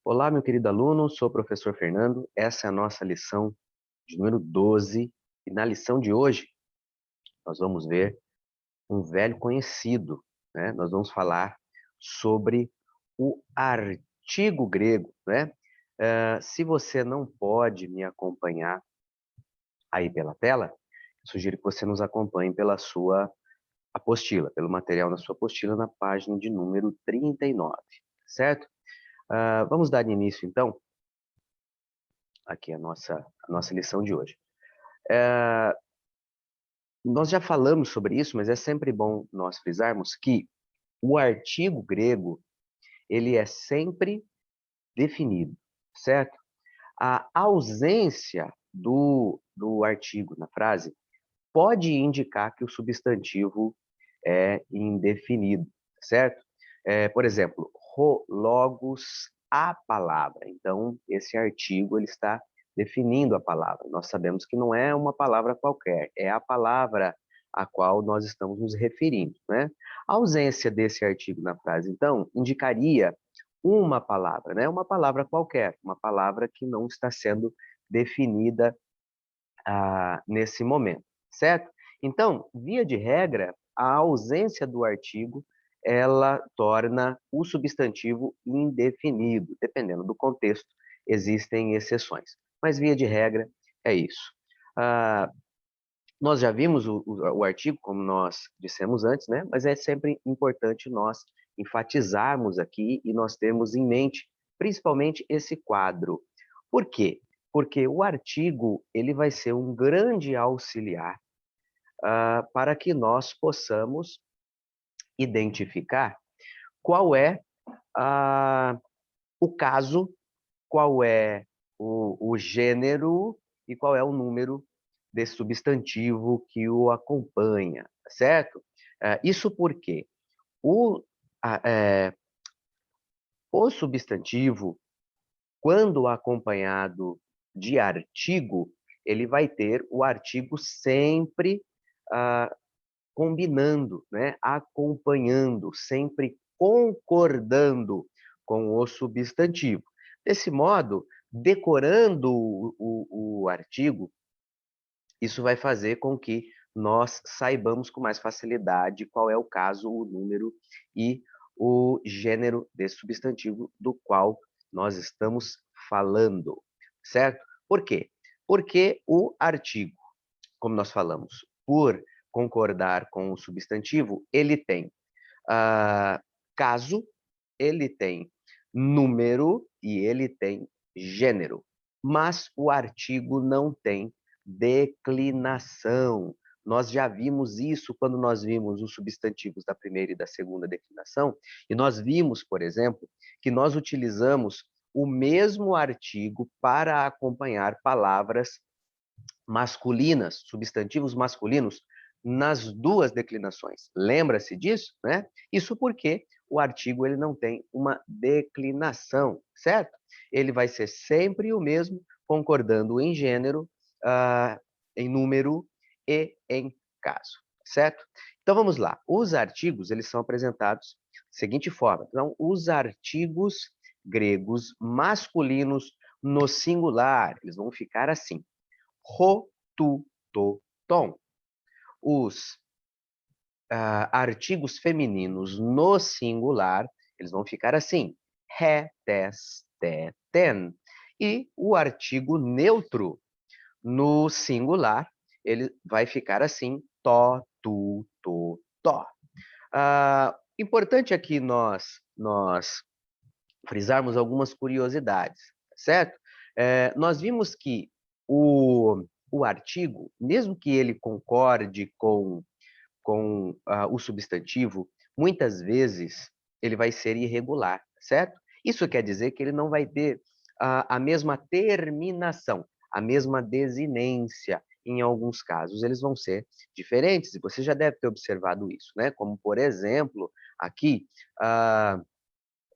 Olá, meu querido aluno, sou o professor Fernando. Essa é a nossa lição de número 12. E na lição de hoje, nós vamos ver um velho conhecido, né? Nós vamos falar sobre o artigo grego, né? Se você não pode me acompanhar aí pela tela, sugiro que você nos acompanhe pela sua apostila, pelo material na sua apostila, na página de número 39, certo? Vamos dar início, então, aqui a nossa lição de hoje. É, Nós já falamos sobre isso, mas é sempre bom nós frisarmos que o artigo grego, ele é sempre definido, certo? A ausência do artigo na frase pode indicar que o substantivo é indefinido, certo? Por exemplo, logos, a palavra. Então, esse artigo ele está definindo a palavra. Nós sabemos que não é uma palavra qualquer, é a palavra a qual nós estamos nos referindo, né? A ausência desse artigo na frase, então, indicaria uma palavra, né? Uma palavra qualquer, uma palavra que não está sendo definida nesse momento, certo? Então, via de regra, a ausência do artigo ela torna o substantivo indefinido. Dependendo do contexto, existem exceções. Mas, via de regra, é isso. Ah, Nós já vimos o artigo, como nós dissemos antes, né? Mas é sempre importante nós enfatizarmos aqui e nós termos em mente, principalmente, esse quadro. Por quê? Porque o artigo ele vai ser um grande auxiliar para que nós possamos identificar qual é ah, o caso, qual é o gênero e qual é o número desse substantivo que o acompanha, tá certo? Isso porque o, a- é, o substantivo, quando acompanhado de artigo, ele vai ter o artigo sempre ah, combinando, né? Acompanhando, sempre concordando com o substantivo. Desse modo, decorando o artigo, isso vai fazer com que nós saibamos com mais facilidade qual é o caso, o número e o gênero desse substantivo do qual nós estamos falando, certo? Por quê? Porque o artigo, como nós falamos, por concordar com o substantivo, ele tem caso, ele tem número e ele tem gênero. Mas o artigo não tem declinação. Nós já vimos isso quando nós vimos os substantivos da primeira e da segunda declinação, e nós vimos, por exemplo, que nós utilizamos o mesmo artigo para acompanhar palavras masculinas, substantivos masculinos, nas duas declinações. Lembra-se disso, né? Isso porque o artigo ele não tem uma declinação, certo? Ele vai ser sempre o mesmo, concordando em gênero, em número e em caso, certo? Então vamos lá. Os artigos eles são apresentados da seguinte forma. Então, os artigos gregos masculinos no singular, eles vão ficar assim: ro, tu, to, tom. Os artigos femininos no singular, eles vão ficar assim: ré, tes, te, ten. E o artigo neutro no singular, ele vai ficar assim: to, tu, to, tó. Importante aqui nós frisarmos algumas curiosidades, certo? Nós vimos que o artigo, mesmo que ele concorde com o substantivo, muitas vezes ele vai ser irregular, certo? Isso quer dizer que ele não vai ter a mesma terminação, a mesma desinência. Em alguns casos, eles vão ser diferentes, e você já deve ter observado isso, né? Como, por exemplo, aqui,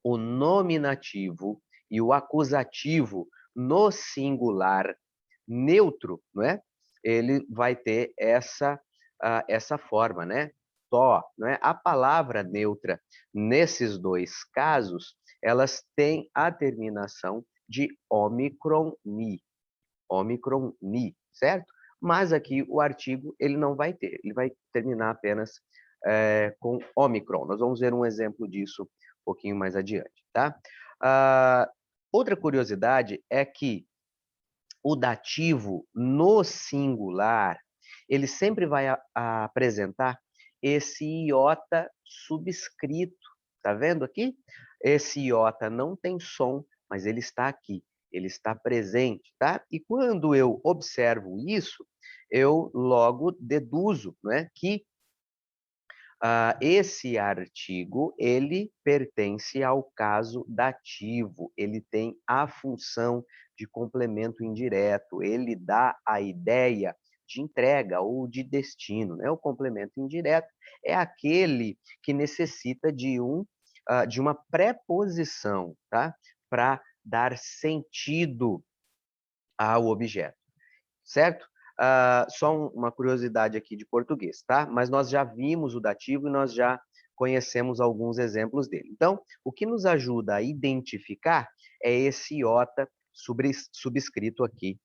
o nominativo e o acusativo no singular neutro, não é? Ele vai ter essa forma, né? Tó, não é? A palavra neutra nesses dois casos, elas têm a terminação de ômicron-ni, ômicron-ni, certo? Mas aqui o artigo ele não vai ter, ele vai terminar apenas com ômicron. Nós vamos ver um exemplo disso um pouquinho mais adiante, tá? Outra curiosidade é que o dativo no singular, ele sempre vai apresentar esse iota subscrito. Tá vendo aqui? Esse iota não tem som, mas ele está aqui, ele está presente, tá? E quando eu observo isso, eu logo deduzo, né, que esse artigo, ele pertence ao caso dativo, ele tem a função de complemento indireto, ele dá a ideia de entrega ou de destino, né? O complemento indireto é aquele que necessita de uma preposição, tá? Para dar sentido ao objeto, certo? Só uma curiosidade aqui de português, tá? Mas nós já vimos o dativo e nós já conhecemos alguns exemplos dele. Então, o que nos ajuda a identificar é esse iota subscrito aqui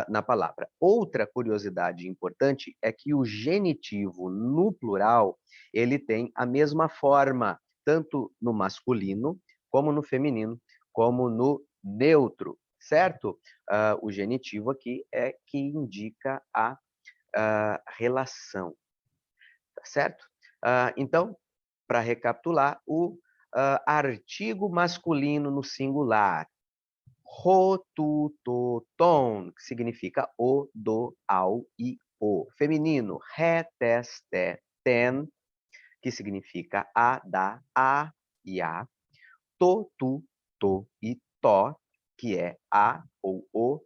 na palavra. Outra curiosidade importante é que o genitivo no plural, ele tem a mesma forma, tanto no masculino, como no feminino, como no neutro, certo? O genitivo aqui é que indica a relação, tá certo? Então, para recapitular, o artigo masculino no singular, ro, tu, to, ton, que significa o, do, ao e o. Feminino, re, tes, te, ten, que significa a, da, a e a. To, tu, to e to, que é a ou o,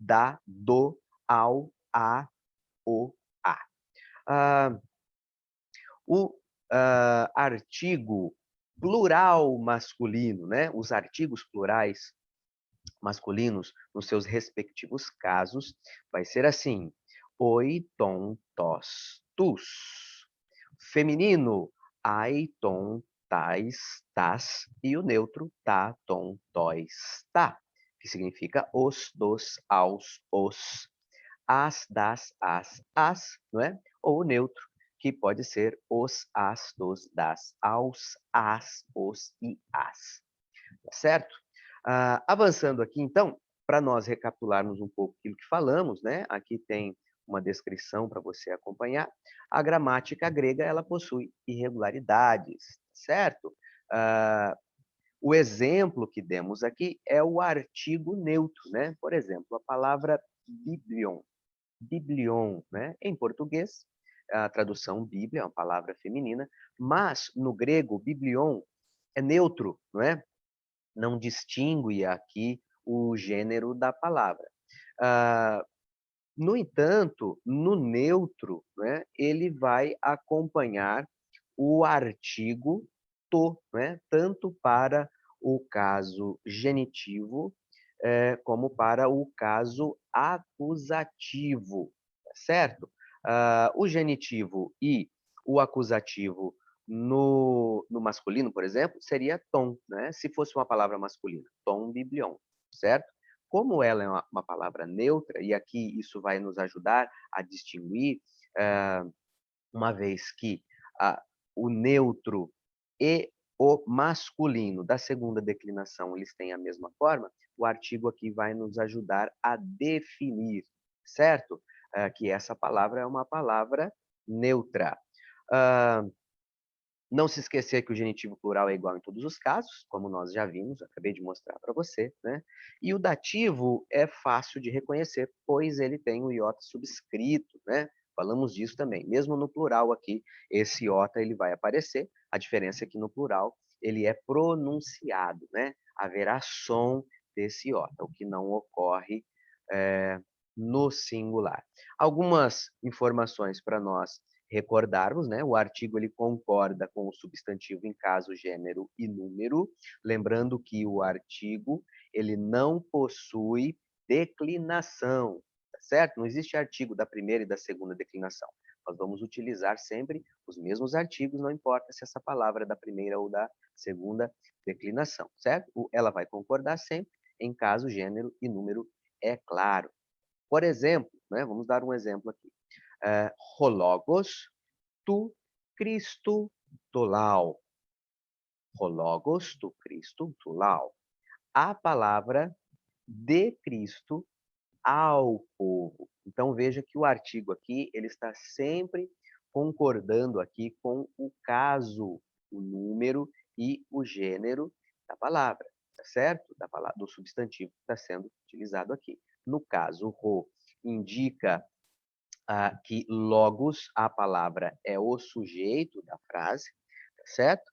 da, do, ao, a, o, a. Ah, o artigo plural masculino, né? Os artigos plurais masculinos, nos seus respectivos casos, vai ser assim: oi, tom, tos, tus. Feminino, ai, tom, tais, tas. E o neutro, tá, tom, tois, tá. Que significa os, dos, aos, os, as, das, as, não é? Ou o neutro, que pode ser os, as, dos, das, aos, as, os e as. Tá certo? Avançando aqui, então, para nós recapitularmos um pouco aquilo que falamos, né? Aqui tem uma descrição para você acompanhar. A gramática grega, ela possui irregularidades, certo? O exemplo que demos aqui é o artigo neutro, né? Por exemplo, a palavra biblion, biblion, né? Em português, a tradução Bíblia é uma palavra feminina, mas no grego, biblion é neutro, não é? Não distingue aqui o gênero da palavra. No entanto, no neutro, né, ele vai acompanhar o artigo to, né, tanto para o caso genitivo como para o caso acusativo, certo? O genitivo e o acusativo no masculino, por exemplo, seria tom, né? Se fosse uma palavra masculina, tom biblion, certo? Como ela é uma palavra neutra, e aqui isso vai nos ajudar a distinguir, uma vez que o neutro e o masculino da segunda declinação eles têm a mesma forma, o artigo aqui vai nos ajudar a definir, certo? Que essa palavra é uma palavra neutra. Não se esquecer que o genitivo plural é igual em todos os casos, como nós já vimos, acabei de mostrar para você, né? E o dativo é fácil de reconhecer, pois ele tem o iota subscrito, né? Falamos disso também. Mesmo no plural aqui, esse iota ele vai aparecer. A diferença é que no plural ele é pronunciado, né? Haverá som desse iota, o que não ocorre no singular. Algumas informações para nós recordarmos, né? O artigo ele concorda com o substantivo em caso, gênero e número, lembrando que o artigo ele não possui declinação, tá certo? Não existe artigo da primeira e da segunda declinação. Nós vamos utilizar sempre os mesmos artigos, não importa se essa palavra é da primeira ou da segunda declinação, certo? Ela vai concordar sempre em caso, gênero e número é claro. Por exemplo, né, vamos dar um exemplo aqui. Ho logos tu Christu tolau. Ho logos tu Christu tolau. A palavra de Cristo ao povo. Então veja que o artigo aqui, ele está sempre concordando aqui com o caso, o número e o gênero da palavra, tá certo? Da palavra, do substantivo que está sendo utilizado aqui. No caso, o indica que logos, a palavra, é o sujeito da frase, tá certo?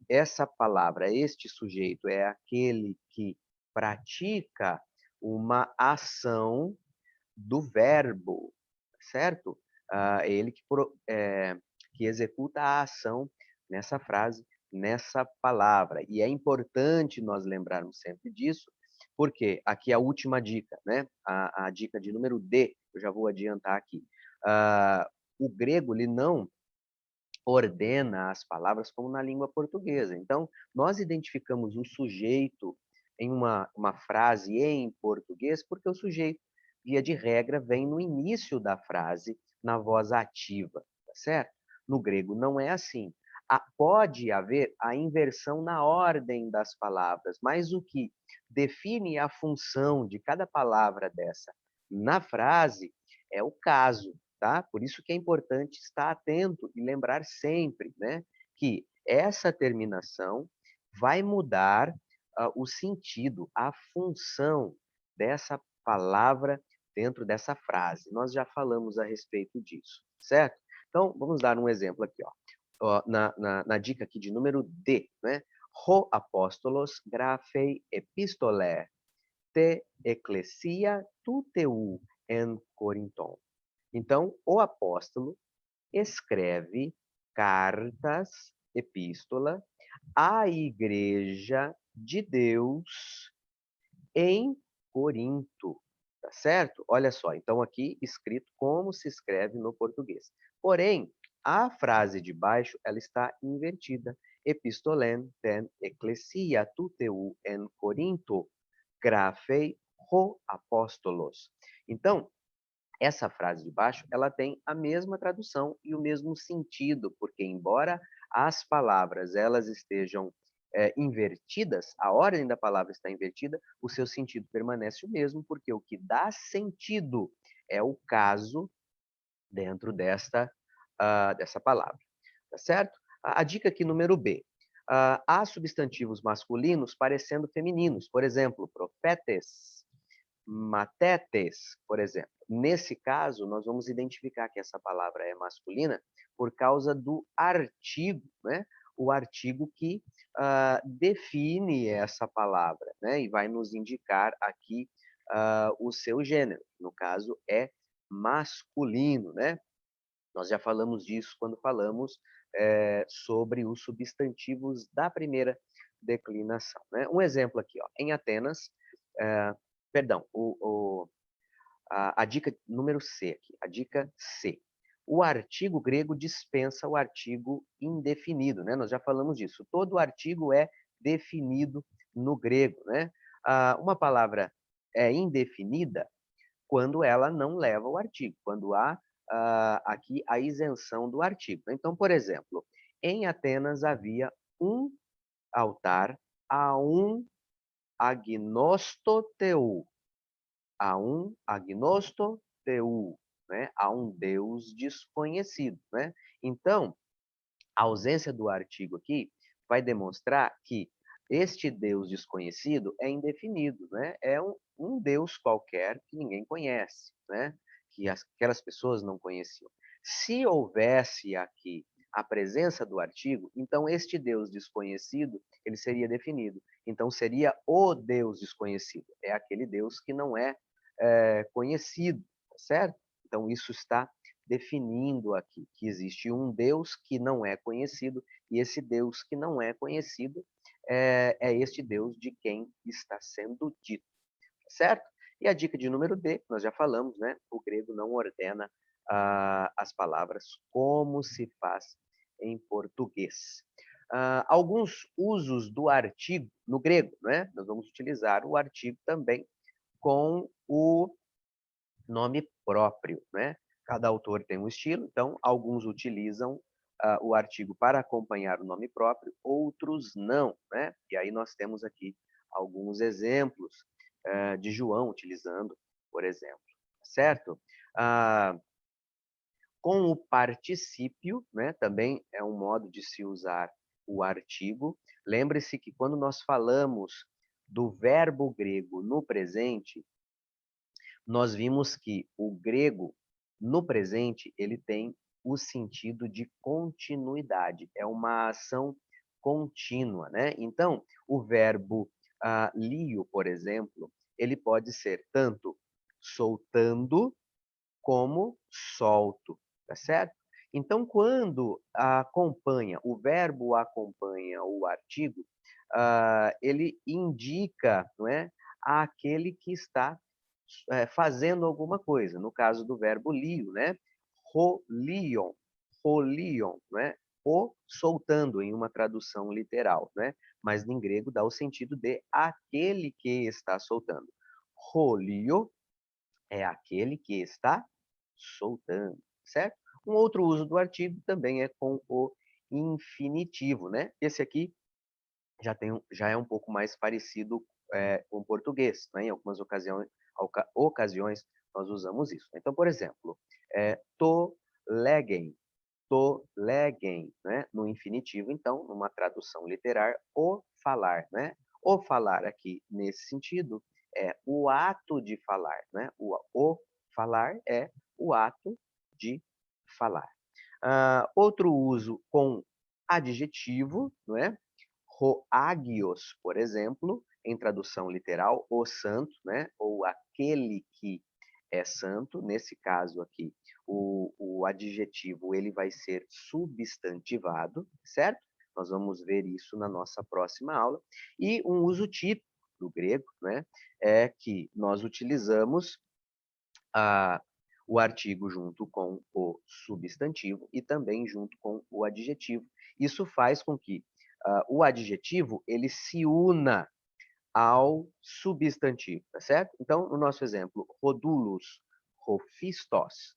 Essa palavra, este sujeito, é aquele que pratica uma ação do verbo, certo? Ele que executa a ação nessa frase, nessa palavra. E é importante nós lembrarmos sempre disso, porque aqui a última dica, né? A dica de número D, eu já vou adiantar aqui. O grego, ele não ordena as palavras como na língua portuguesa. Então, nós identificamos o sujeito em uma frase em português porque o sujeito, via de regra, vem no início da frase, na voz ativa, tá certo? No grego não é assim. Pode haver a inversão na ordem das palavras, mas o que define a função de cada palavra dessa na frase é o caso, tá? Por isso que é importante estar atento e lembrar sempre, né, que essa terminação vai mudar o sentido, a função dessa palavra dentro dessa frase. Nós já falamos a respeito disso, certo? Então, vamos dar um exemplo aqui, ó. Na dica aqui de número D, né? Ho apóstolos graphei epistolae te ecclesia tuteu en Corinthon. Então, o apóstolo escreve cartas, epístola, à igreja de Deus em Corinto, tá certo? Olha só, então aqui escrito como se escreve no português. Porém, a frase de baixo, ela está invertida. Epistolen ten ecclesia tuteu en Corinto, graphei ho apóstolos. Então, essa frase de baixo, ela tem a mesma tradução e o mesmo sentido, porque embora as palavras elas estejam invertidas, a ordem da palavra está invertida, o seu sentido permanece o mesmo, porque o que dá sentido é o caso dentro dessa palavra, tá certo? A dica aqui número B. Há substantivos masculinos parecendo femininos, por exemplo, profetes, matetes, por exemplo. Nesse caso, nós vamos identificar que essa palavra é masculina por causa do artigo, né? O artigo que define essa palavra, né? E vai nos indicar aqui o seu gênero. No caso, é masculino, né? Nós já falamos disso quando falamos sobre os substantivos da primeira declinação, né? Um exemplo aqui, ó. Em Atenas, é, perdão, a dica número C aqui, a dica C. O artigo grego dispensa o artigo indefinido, né? Nós já falamos disso. Todo artigo é definido no grego, né? Uma palavra é indefinida quando ela não leva o artigo, quando há aqui a isenção do artigo. Então, por exemplo, em Atenas havia um altar a um agnostoteu, a um agnostoteu, né? A um Deus desconhecido, né? Então, a ausência do artigo aqui vai demonstrar que este Deus desconhecido é indefinido, né? É um Deus qualquer que ninguém conhece, né? Que aquelas pessoas não conheciam. Se houvesse aqui a presença do artigo, então este Deus desconhecido, ele seria definido. Então seria o Deus desconhecido. É aquele Deus que não é conhecido, tá certo? Então isso está definindo aqui que existe um Deus que não é conhecido, e esse Deus que não é conhecido é este Deus de quem está sendo dito, certo? E a dica de número D, nós já falamos, né? O grego não ordena as palavras como se faz em português. Alguns usos do artigo no grego, né? Nós vamos utilizar o artigo também com o nome próprio, né? Cada autor tem um estilo, então alguns utilizam o artigo para acompanhar o nome próprio, outros não, né? E aí nós temos aqui alguns exemplos de João utilizando, por exemplo, certo? Com o particípio, né? Também é um modo de se usar o artigo. Lembre-se que quando nós falamos do verbo grego no presente, nós vimos que o grego, no presente, ele tem o sentido de continuidade. É uma ação contínua, né? Então, o verbo lio, por exemplo, ele pode ser tanto soltando como solto, tá certo? Então, quando acompanha, o verbo acompanha o artigo, ele indica, não é, aquele que está fazendo alguma coisa. No caso do verbo lio, né? Rolion, rolion, né? O soltando em uma tradução literal, né? Mas em grego dá o sentido de aquele que está soltando. Rolio é aquele que está soltando, certo? Um outro uso do artigo também é com o infinitivo, né? Esse aqui já é um pouco mais parecido com o português, né? Em algumas ocasiões nós usamos isso. Então, por exemplo, to legem, né? No infinitivo, então, numa tradução literar, o falar, né? O falar aqui, nesse sentido, é o ato de falar, né? O falar é o ato de falar. Outro uso com adjetivo, não é? Hoágios, por exemplo, em tradução literal, o santo, né? Ou aquele que é santo. Nesse caso aqui, o adjetivo ele vai ser substantivado, certo? Nós vamos ver isso na nossa próxima aula. E um uso típico do grego, né? É que nós utilizamos a, o artigo junto com o substantivo e também junto com o adjetivo. Isso faz com que o adjetivo ele se una ao substantivo, tá certo? Então, no nosso exemplo, rodulos rofistos.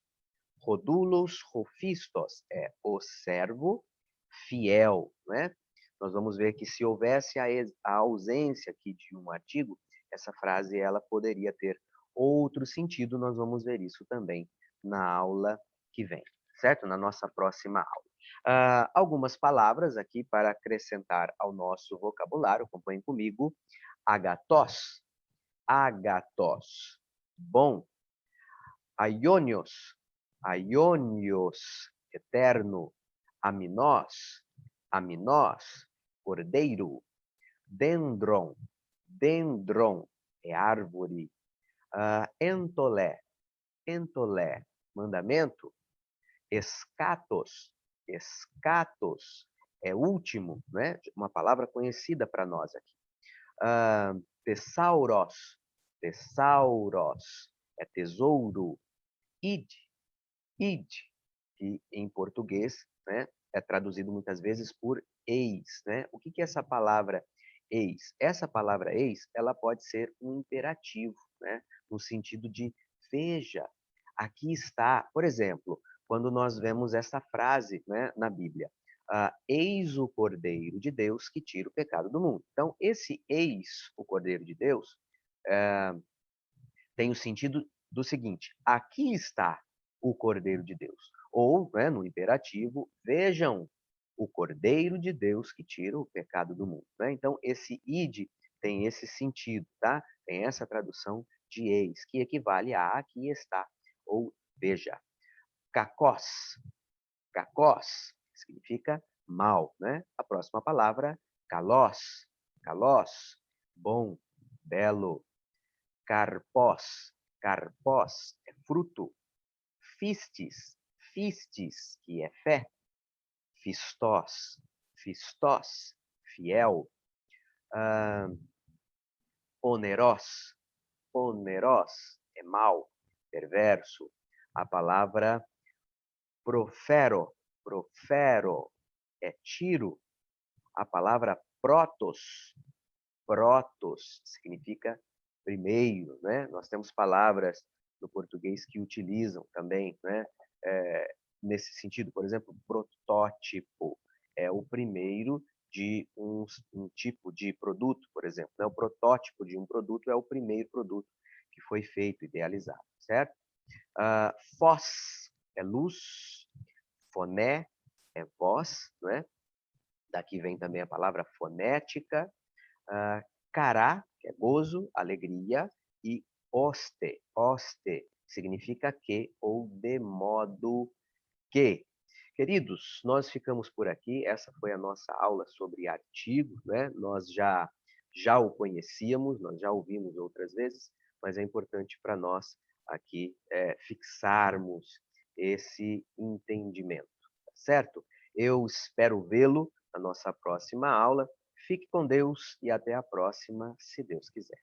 Rodulos rofistos é o servo fiel, né? Nós vamos ver que se houvesse a ausência aqui de um artigo, essa frase ela poderia ter outro sentido. Nós vamos ver isso também na aula que vem, certo? Na nossa próxima aula. Algumas palavras aqui para acrescentar ao nosso vocabulário. Acompanhem comigo. Agatos, agatos, bom. Aionios, aionios, eterno. Aminós, aminós, cordeiro. Dendron, dendron, é árvore. Entolé, entolé, mandamento. Escatos, escatos, é último, né? Uma palavra conhecida para nós aqui. Tesauros, tesauros, é tesouro. Id, id, que em português, né, é traduzido muitas vezes por eis, né? O que é essa palavra eis? Essa palavra eis, ela pode ser um imperativo, né? No sentido de veja, aqui está. Por exemplo, quando nós vemos essa frase, né, na Bíblia, eis o Cordeiro de Deus que tira o pecado do mundo. Então, esse eis o Cordeiro de Deus tem o sentido do seguinte: aqui está o Cordeiro de Deus. Ou, né, no imperativo, vejam o Cordeiro de Deus que tira o pecado do mundo. Né? Então, esse id tem esse sentido, tá? Tem essa tradução de eis, que equivale a aqui está, ou veja. Kakos, kakos, significa mal, né? A próxima palavra, kalos, kalos, bom, belo. Carpós, carpós é fruto. Fistes, fistes, que é fé. Fistós, fistós, fiel. Onerós, onerós é mal, perverso. A palavra profero, profero é tiro. a palavra protos. Protos significa primeiro, né? Nós temos palavras no português que utilizam também, né? Nesse sentido, por exemplo, protótipo é o primeiro de um tipo de produto, por exemplo, né? O protótipo de um produto é o primeiro produto que foi feito, idealizado, certo? Fós é luz, foné é voz, né? Daqui vem também a palavra fonética, cará, que é gozo, alegria, e oste significa que ou de modo que. Queridos, nós ficamos por aqui. Essa foi a nossa aula sobre artigo, né? Nós já o conhecíamos, nós já ouvimos outras vezes, mas é importante para nós aqui fixarmos esse entendimento, tá certo? Eu espero vê-lo na nossa próxima aula. Fique com Deus e até a próxima, se Deus quiser.